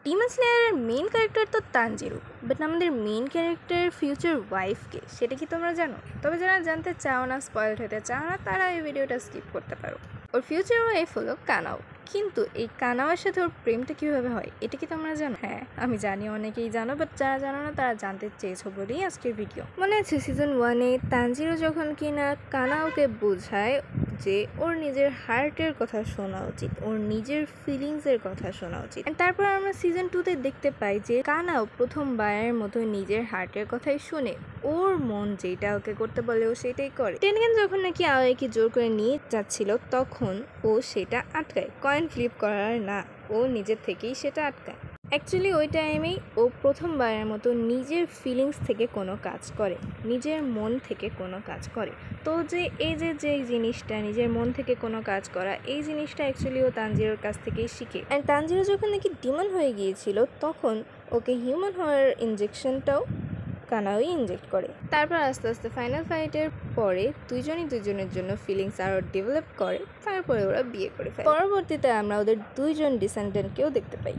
Demon স্লেয়ারের main character তো Tanjiro, but আমাদের main ক্যারেক্টারের ফিউচার ওয়াইফকে সেটা কি তোমরা জানো? তবে যারা জানতে চাও না, স্পয়েলড হতে চাও না, তারা এই ভিডিওটা স্কিপ করতে পারো। ওর ফিউচার ওয়াইফ হলো কানাও, কিন্তু এই কানাওয়ের সাথে ওর প্রেমটা কীভাবে হয় এটা কি তোমরা জানো? হ্যাঁ, আমি জানি অনেকেই জানো, বাট যারা জানো না তারা জানতে চেয়েছো বলেই আজকের ভিডিও। মনে আছে সিজন 1-এ তানজিরো যখন কিনা কানাওকে বোঝায় যে ওর নিজের হার্টের কথা শোনা উচিত, ওর নিজের ফিলিংসের কথা শোনা উচিত। তারপর আমরা সিজন 2-তে দেখতে পাই যে কানাও প্রথমবারের মতো নিজের হার্টের কথাই শুনে, ওর মন যেটা ওকে করতে বলে ও সেটাই করে। টেনগেন যখন নাকি আওয়েকে জোর করে নিয়ে যাচ্ছিল তখন ও সেটা আটকায়, কয়েন ফ্লিপ করার না, ও নিজের থেকেই সেটা আটকায়। অ্যাকচুয়ালি ওই টাইমেই ও প্রথমবারের মতো নিজের ফিলিংস থেকে কোনো কাজ করে, নিজের মন থেকে কোনো কাজ করে। তো যে এই যে জিনিসটা নিজের মন থেকে কোনো কাজ করা, এই জিনিসটা অ্যাকচুয়ালি ও তানজিরোর কাছ থেকেই শিখে। অ্যান্ড তানজিরো যখন নাকি ডিমন হয়ে গিয়েছিল তখন ওকে হিউম্যান হওয়ার ইনজেকশনটাও কানাওই ইনজেক্ট করে। তারপর আস্তে আস্তে ফাইনাল ফাইটের পরে দুজনের জন্য ফিলিংস আরও ডেভেলপ করে, তারপরে ওরা বিয়ে করে ফেলে। পরবর্তীতে আমরা ওদের দুইজন ডিসেন্ডেন্টকেও দেখতে পাই।